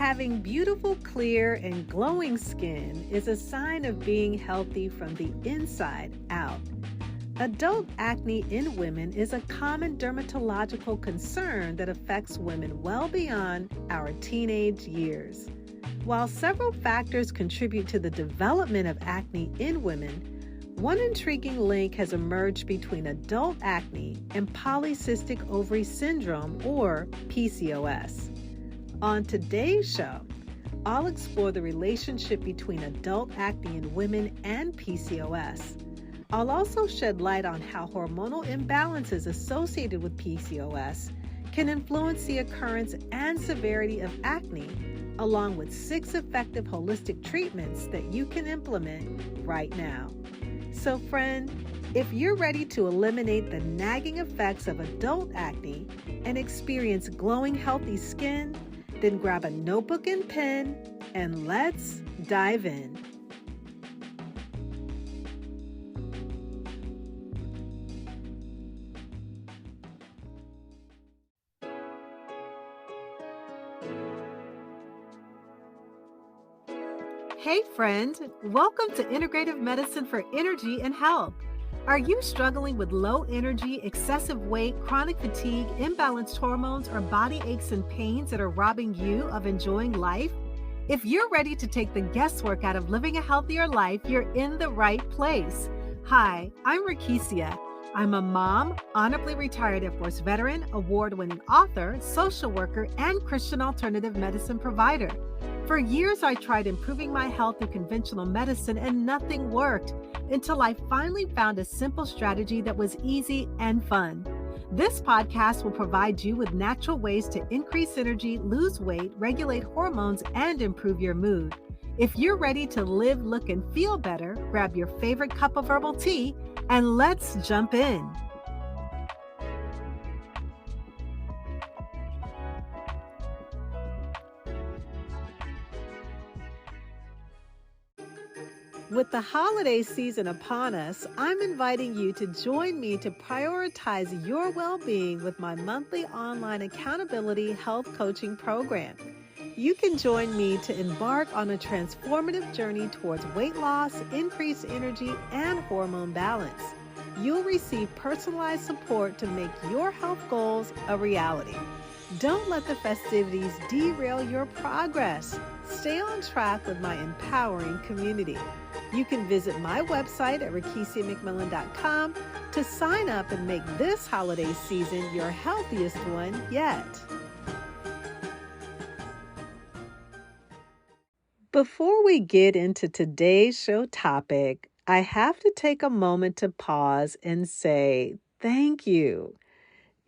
Having beautiful, clear, and glowing skin is a sign of being healthy from the inside out. Adult acne in women is a common dermatological concern that affects women well beyond our teenage years. While several factors contribute to the development of acne in women, one intriguing link has emerged between adult acne and polycystic ovary syndrome, or PCOS. On today's show, I'll explore the relationship between adult acne in women and PCOS. I'll also shed light on how hormonal imbalances associated with PCOS can influence the occurrence and severity of acne, along with 6 effective holistic treatments that you can implement right now. So friend, if you're ready to eliminate the nagging effects of adult acne and experience glowing, healthy skin, then grab a notebook and pen and let's dive in. Hey friend, welcome to Integrative Medicine for Energy and Health. Are you struggling with low energy, excessive weight, chronic fatigue, imbalanced hormones, or body aches and pains that are robbing you of enjoying life? If you're ready to take the guesswork out of living a healthier life, you're in the right place. Hi, I'm Rekishia. I'm a mom, honorably retired Air Force veteran, award-winning author, social worker, and Christian alternative medicine provider. For years, I tried improving my health through conventional medicine and nothing worked until I finally found a simple strategy that was easy and fun. This podcast will provide you with natural ways to increase energy, lose weight, regulate hormones, and improve your mood. If you're ready to live, look, and feel better, grab your favorite cup of herbal tea and let's jump in. With the holiday season upon us, I'm inviting you to join me to prioritize your well-being with my monthly online accountability health coaching program. You can join me to embark on a transformative journey towards weight loss, increased energy, and hormone balance. You'll receive personalized support to make your health goals a reality. Don't let the festivities derail your progress. Stay on track with my empowering community. You can visit my website at rekishiamcmillan.com to sign up and make this holiday season your healthiest one yet. Before we get into today's show topic, I have to take a moment to pause and say thank you.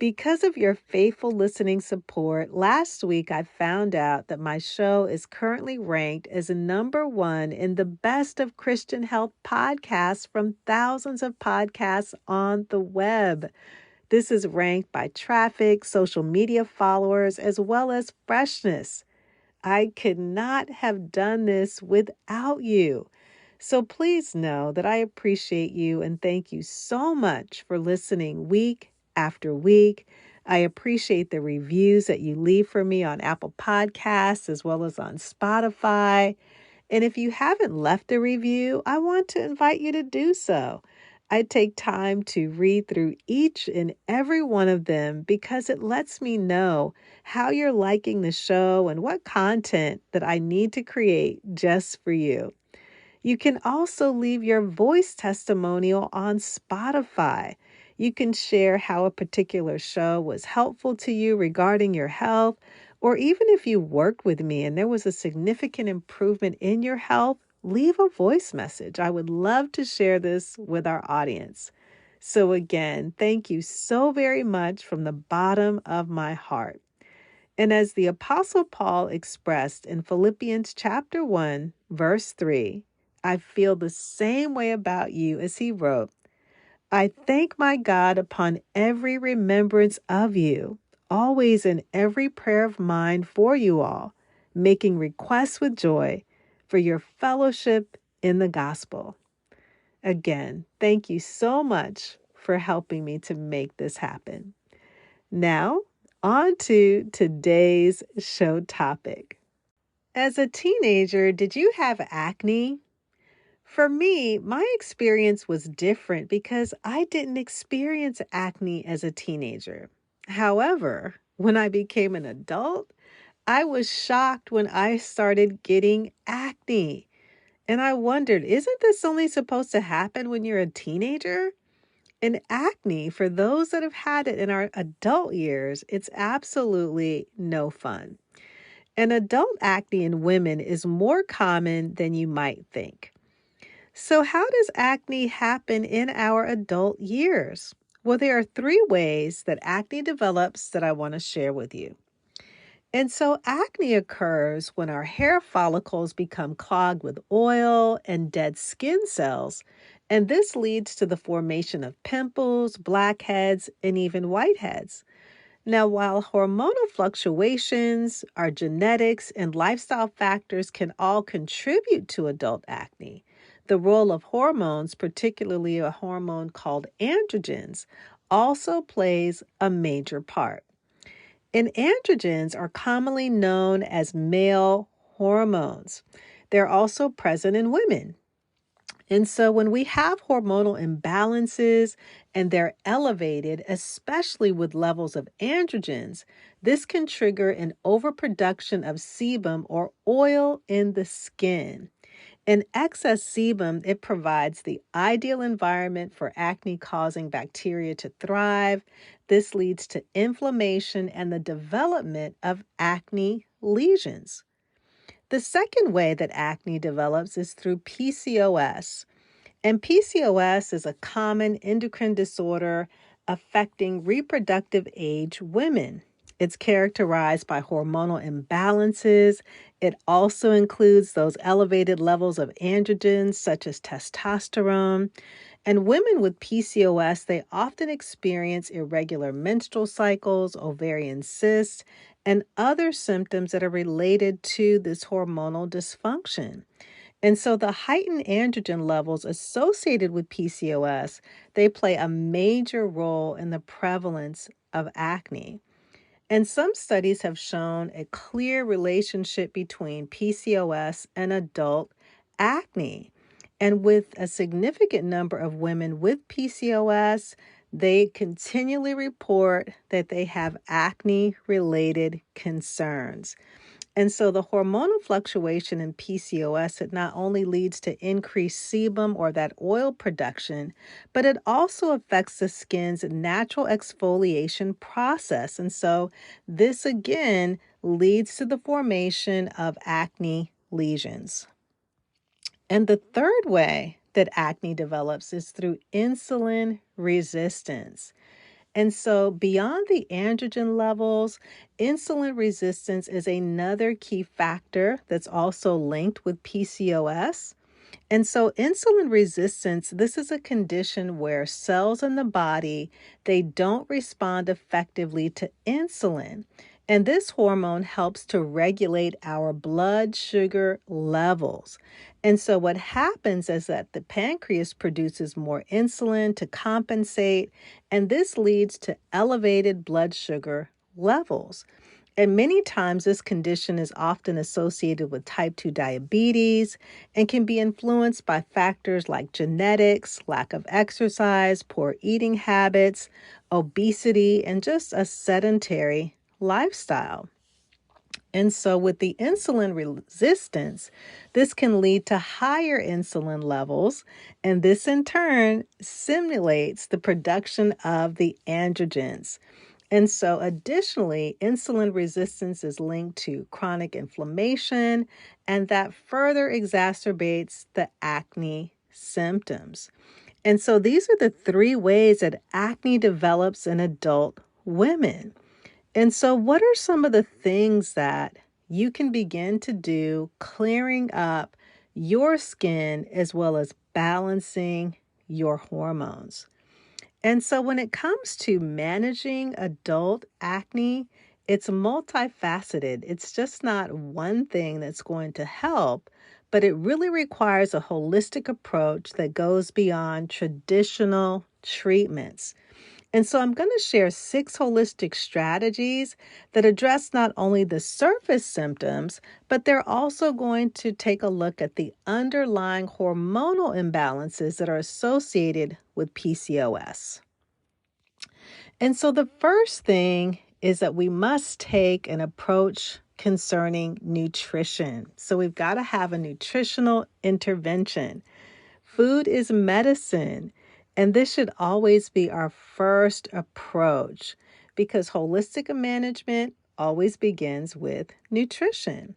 Because of your faithful listening support, last week I found out that my show is currently ranked as number 1 in the best of Christian health podcasts from thousands of podcasts on the web. This is ranked by traffic, social media followers, as well as freshness. I could not have done this without you. So please know that I appreciate you and thank you so much for listening week after week. I appreciate the reviews that you leave for me on Apple Podcasts as well as on Spotify. And if you haven't left a review, I want to invite you to do so. I take time to read through each and every one of them because it lets me know how you're liking the show and what content that I need to create just for you. You can also leave your voice testimonial on Spotify. You can share how a particular show was helpful to you regarding your health, or even if you worked with me and there was a significant improvement in your health, leave a voice message. I would love to share this with our audience. So again, thank you so very much from the bottom of my heart. And as the Apostle Paul expressed in Philippians chapter 1, verse 3, I feel the same way about you as he wrote, I thank my God upon every remembrance of you, always in every prayer of mine for you all, making requests with joy for your fellowship in the gospel. Again, thank you so much for helping me to make this happen. Now, on to today's show topic. As a teenager, did you have acne? For me, my experience was different because I didn't experience acne as a teenager. However, when I became an adult, I was shocked when I started getting acne. And I wondered, isn't this only supposed to happen when you're a teenager? And acne, for those that have had it in our adult years, it's absolutely no fun. And adult acne in women is more common than you might think. So, how does acne happen in our adult years? Well, there are three ways that acne develops that I want to share with you. And so, acne occurs when our hair follicles become clogged with oil and dead skin cells. And this leads to the formation of pimples, blackheads, and even whiteheads. Now, while hormonal fluctuations, our genetics, and lifestyle factors can all contribute to adult acne, the role of hormones, particularly a hormone called androgens, also plays a major part. And androgens are commonly known as male hormones. They're also present in women. And so when we have hormonal imbalances and they're elevated, especially with levels of androgens, this can trigger an overproduction of sebum or oil in the skin. In excess sebum, it provides the ideal environment for acne-causing bacteria to thrive. This leads to inflammation and the development of acne lesions. The second way that acne develops is through PCOS. And PCOS is a common endocrine disorder affecting reproductive age women. It's characterized by hormonal imbalances. It also includes those elevated levels of androgens such as testosterone. And women with PCOS, they often experience irregular menstrual cycles, ovarian cysts, and other symptoms that are related to this hormonal dysfunction. And so the heightened androgen levels associated with PCOS, they play a major role in the prevalence of acne. And some studies have shown a clear relationship between PCOS and adult acne. And with a significant number of women with PCOS, they continually report that they have acne related concerns. And so the hormonal fluctuation in PCOS, it not only leads to increased sebum or that oil production, but it also affects the skin's natural exfoliation process. And so this again leads to the formation of acne lesions. And the third way that acne develops is through insulin resistance. And so, beyond the androgen levels, insulin resistance is another key factor that's also linked with PCOS. And so insulin resistance, this is a condition where cells in the body, they don't respond effectively to insulin. And this hormone helps to regulate our blood sugar levels. And so what happens is that the pancreas produces more insulin to compensate, and this leads to elevated blood sugar levels. And many times, this condition is often associated with type 2 diabetes and can be influenced by factors like genetics, lack of exercise, poor eating habits, obesity, and just a sedentary lifestyle. And so, with the insulin resistance, this can lead to higher insulin levels, and this in turn stimulates the production of the androgens. And so, additionally, insulin resistance is linked to chronic inflammation, and that further exacerbates the acne symptoms. And so, these are the three ways that acne develops in adult women. And so, what are some of the things that you can begin to do clearing up your skin as well as balancing your hormones? And so when it comes to managing adult acne, it's multifaceted. It's just not one thing that's going to help, but it really requires a holistic approach that goes beyond traditional treatments. And so I'm going to share 6 holistic strategies that address not only the surface symptoms, but they're also going to take a look at the underlying hormonal imbalances that are associated with PCOS. And so the first thing is that we must take an approach concerning nutrition. So we've got to have a nutritional intervention. Food is medicine, and this should always be our first approach because holistic management always begins with nutrition.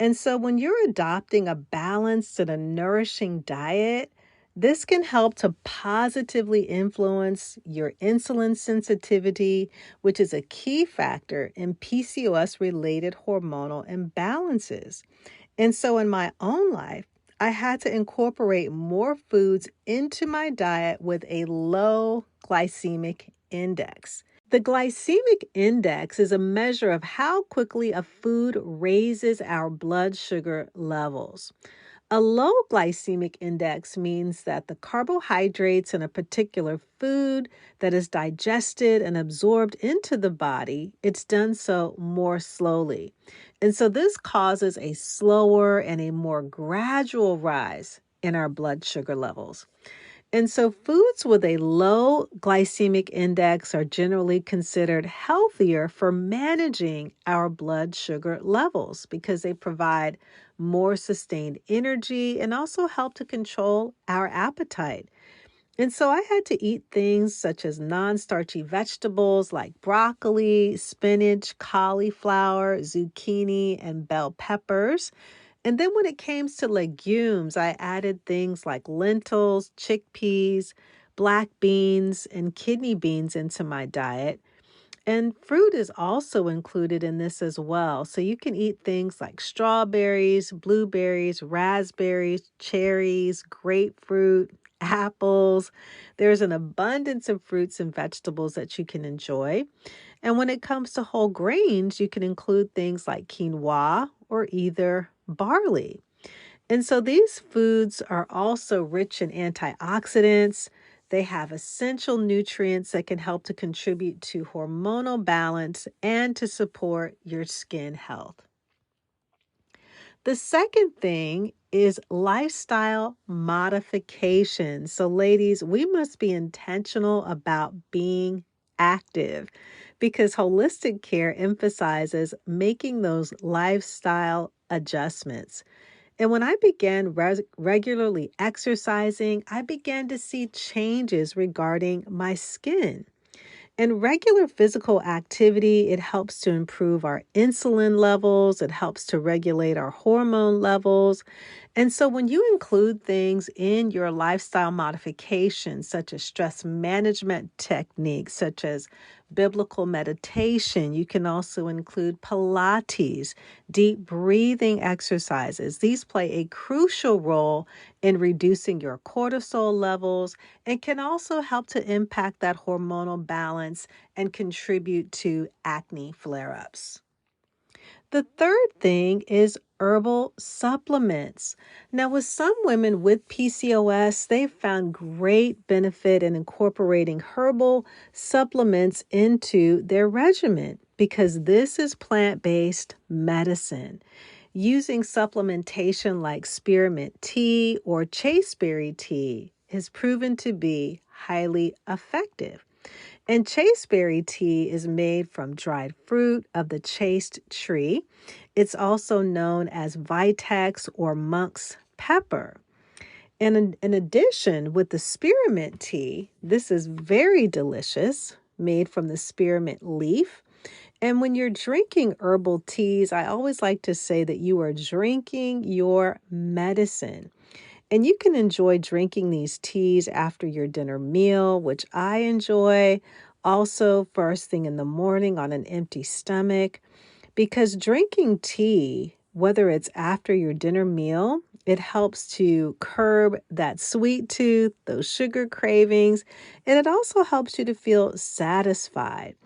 And so when you're adopting a balanced and a nourishing diet, this can help to positively influence your insulin sensitivity, which is a key factor in PCOS related hormonal imbalances. And so in my own life, I had to incorporate more foods into my diet with a low glycemic index. The glycemic index is a measure of how quickly a food raises our blood sugar levels. A low glycemic index means that the carbohydrates in a particular food that is digested and absorbed into the body, it's done so more slowly. And so this causes a slower and a more gradual rise in our blood sugar levels. And so foods with a low glycemic index are generally considered healthier for managing our blood sugar levels because they provide more sustained energy and also help to control our appetite. And so I had to eat things such as non-starchy vegetables like broccoli, spinach, cauliflower, zucchini, and bell peppers. And then when it came to legumes, I added things like lentils, chickpeas, black beans, and kidney beans into my diet. And fruit is also included in this as well. So you can eat things like strawberries, blueberries, raspberries, cherries, grapefruit, apples. There's an abundance of fruits and vegetables that you can enjoy. And when it comes to whole grains, you can include things like quinoa or either barley. And so these foods are also rich in antioxidants. They have essential nutrients that can help to contribute to hormonal balance and to support your skin health. The second thing is lifestyle modification. So, ladies, we must be intentional about being active because holistic care emphasizes making those lifestyle adjustments. And when I began regularly exercising, I began to see changes regarding my skin. And regular physical activity, it helps to improve our insulin levels, it helps to regulate our hormone levels. And so when you include things in your lifestyle modifications, such as stress management techniques, such as biblical meditation, you can also include Pilates, deep breathing exercises. These play a crucial role in reducing your cortisol levels and can also help to impact that hormonal balance and contribute to acne flare-ups. The third thing is herbal supplements. Now, with some women with PCOS, they've found great benefit in incorporating herbal supplements into their regimen because this is plant-based medicine. Using supplementation like spearmint tea or chasteberry tea has proven to be highly effective. And chasteberry tea is made from dried fruit of the chaste tree. It's also known as vitex or monk's pepper. And in addition, with the spearmint tea, this is very delicious, made from the spearmint leaf. And when you're drinking herbal teas, I always like to say that you are drinking your medicine. And you can enjoy drinking these teas after your dinner meal, which I enjoy. Also, first thing in the morning on an empty stomach, because drinking tea, whether it's after your dinner meal It helps to curb that sweet tooth, those sugar cravings, and it also helps you to feel satisfied.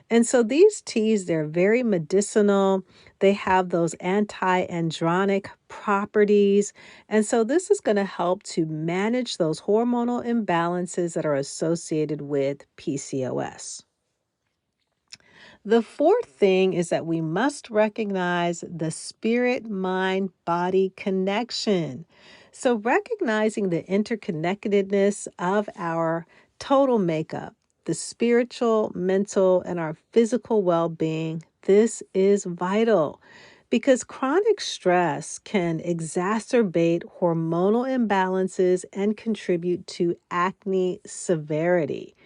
And so these teas, they're very medicinal. They have those anti-androgenic properties. And so this is going to help to manage those hormonal imbalances that are associated with PCOS. The fourth thing is that we must recognize the spirit mind body connection. So, recognizing the interconnectedness of our total makeup, the spiritual, mental, and our physical well being, this is vital because chronic stress can exacerbate hormonal imbalances and contribute to acne severity.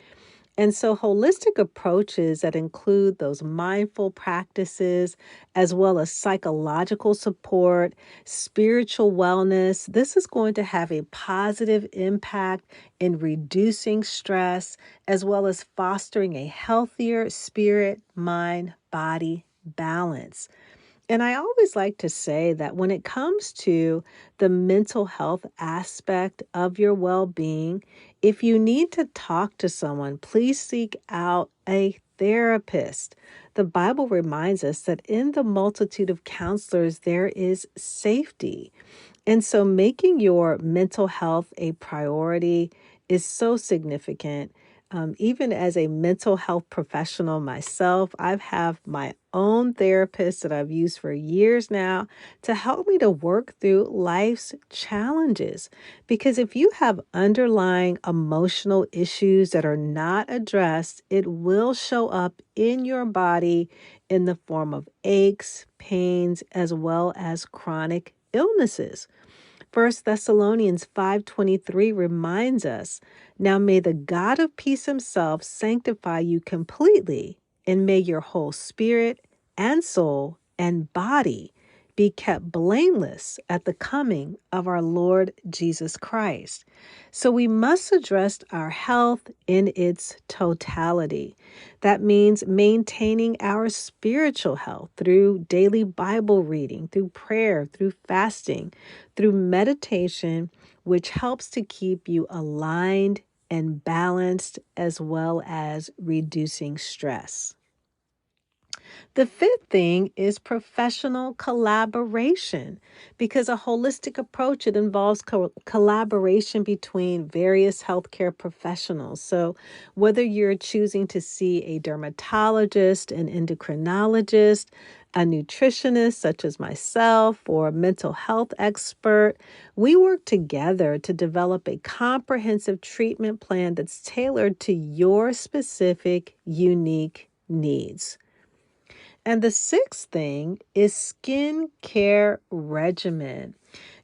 And so, holistic approaches that include those mindful practices, as well as psychological support, spiritual wellness, this is going to have a positive impact in reducing stress, as well as fostering a healthier spirit, mind, body balance. And I always like to say that when it comes to the mental health aspect of your well being, if you need to talk to someone, please seek out a therapist. The Bible reminds us that in the multitude of counselors, there is safety. And so making your mental health a priority is so significant. Even as a mental health professional myself, I've have my own therapist that I've used for years now to help me to work through life's challenges. Because if you have underlying emotional issues that are not addressed, it will show up in your body in the form of aches, pains, as well as chronic illnesses. First Thessalonians 5:23 reminds us, "Now may the God of peace himself sanctify you completely, and may your whole spirit and soul and body be kept blameless at the coming of our Lord Jesus Christ." So we must address our health in its totality. That means maintaining our spiritual health through daily Bible reading, through prayer, through fasting, through meditation, which helps to keep you aligned and balanced, as well as reducing stress. The fifth thing is professional collaboration, because a holistic approach, it involves collaboration between various healthcare professionals. So whether you're choosing to see a dermatologist, an endocrinologist, a nutritionist such as myself, or a mental health expert, we work together to develop a comprehensive treatment plan that's tailored to your specific, unique needs. And the sixth thing is skin care regimen.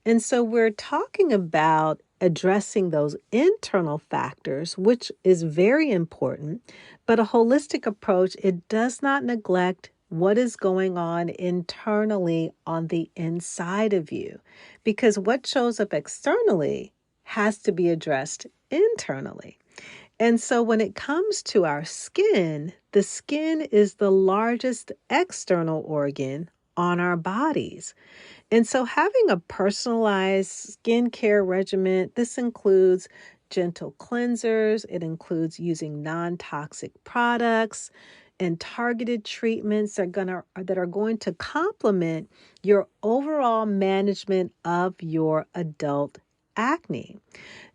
And so we're talking about addressing those internal factors, which is very important, but a holistic approach, it does not neglect what is going on internally on the inside of you, because what shows up externally has to be addressed internally. And so when it comes to our skin, the skin is the largest external organ on our bodies. And so having a personalized skincare regimen, this includes gentle cleansers, it includes using non-toxic products and targeted treatments that are going to complement your overall management of your adult acne.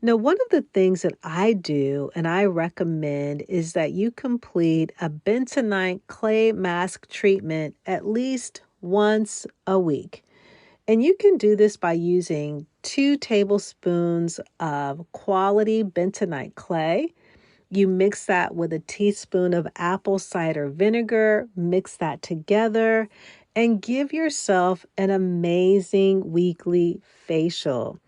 Now, one of the things that I do and I recommend is that you complete a bentonite clay mask treatment at least once a week. And you can do this by using 2 tablespoons of quality bentonite clay. You mix that with a teaspoon of apple cider vinegar, mix that together, and give yourself an amazing weekly facial.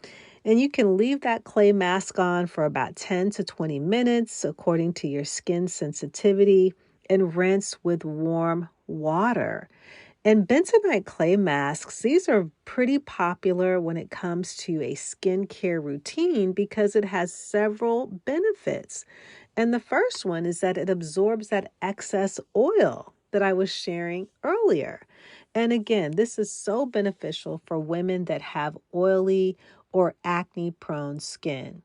And you can leave that clay mask on for about 10 to 20 minutes according to your skin sensitivity, and rinse with warm water. And bentonite clay masks, these are pretty popular when it comes to a skincare routine because it has several benefits. And the first one is that it absorbs that excess oil that I was sharing earlier. And again, this is so beneficial for women that have oily or acne-prone skin.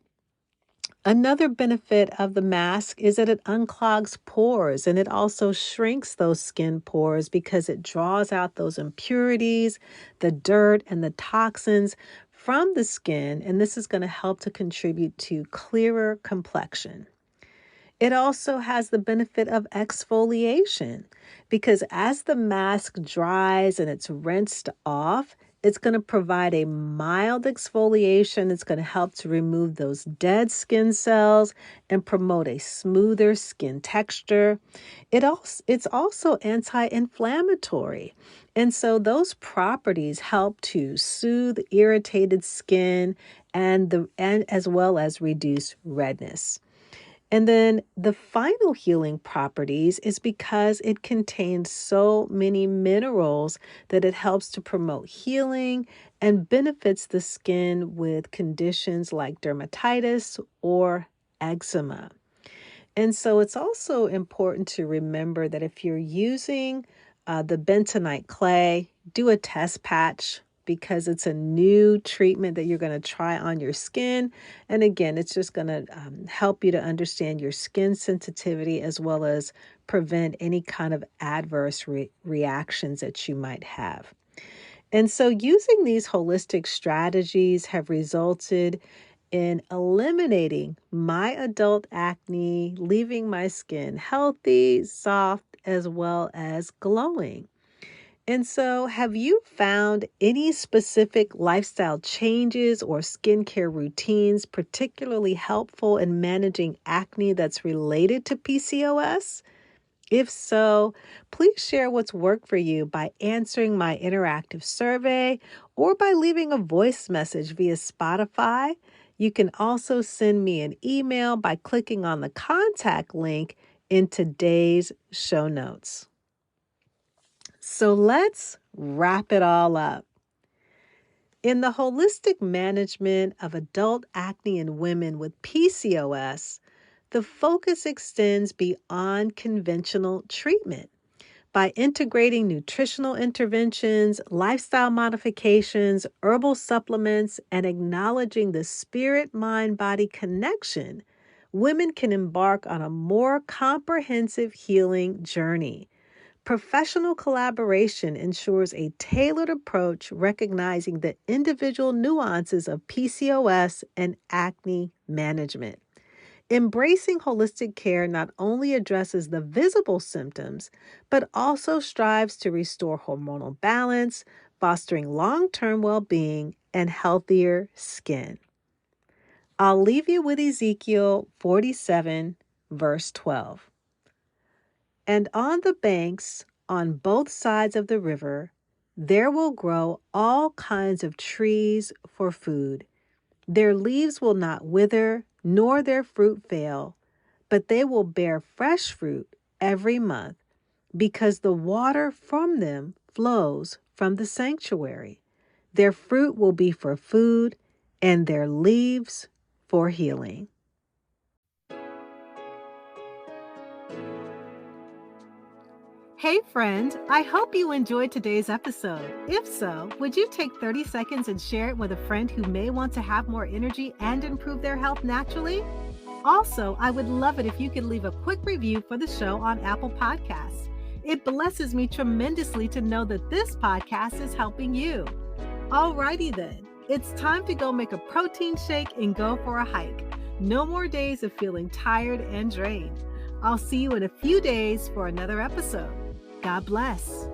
Another benefit of the mask is that it unclogs pores and it also shrinks those skin pores because it draws out those impurities, the dirt, and the toxins from the skin. And this is going to help to contribute to clearer complexion. It also has the benefit of exfoliation because as the mask dries and it's rinsed off, it's going to provide a mild exfoliation. It's going to help to remove those dead skin cells and promote a smoother skin texture. It's also anti-inflammatory. And so those properties help to soothe irritated skin and as well as reduce redness. And then the final healing properties is because it contains so many minerals that it helps to promote healing and benefits the skin with conditions like dermatitis or eczema. And so it's also important to remember that if you're using the bentonite clay, do a test patch because it's a new treatment that you're going to try on your skin. And again, it's just going to help you to understand your skin sensitivity as well as prevent any kind of adverse reactions that you might have. And so using these holistic strategies have resulted in eliminating my adult acne, leaving my skin healthy, soft, as well as glowing. And so, have you found any specific lifestyle changes or skincare routines particularly helpful in managing acne that's related to PCOS? If so, please share what's worked for you by answering my interactive survey or by leaving a voice message via Spotify. You can also send me an email by clicking on the contact link in today's show notes. So let's wrap it all up. In the holistic management of adult acne in women with PCOS, the focus extends beyond conventional treatment. By integrating nutritional interventions, lifestyle modifications, herbal supplements, and acknowledging the spirit-mind-body connection, women can embark on a more comprehensive healing journey. Professional collaboration ensures a tailored approach recognizing the individual nuances of PCOS and acne management. Embracing holistic care not only addresses the visible symptoms, but also strives to restore hormonal balance, fostering long-term well-being and healthier skin. I'll leave you with Ezekiel 47, verse 12. And on the banks, on both sides of the river, there will grow all kinds of trees for food. Their leaves will not wither, nor their fruit fail, but they will bear fresh fruit every month, because the water from them flows from the sanctuary. Their fruit will be for food, and their leaves for healing. Hey friend, I hope you enjoyed today's episode. If so, would you take 30 seconds and share it with a friend who may want to have more energy and improve their health naturally? Also, I would love it if you could leave a quick review for the show on Apple Podcasts. It blesses me tremendously to know that this podcast is helping you. Alrighty then, it's time to go make a protein shake and go for a hike. No more days of feeling tired and drained. I'll see you in a few days for another episode. God bless.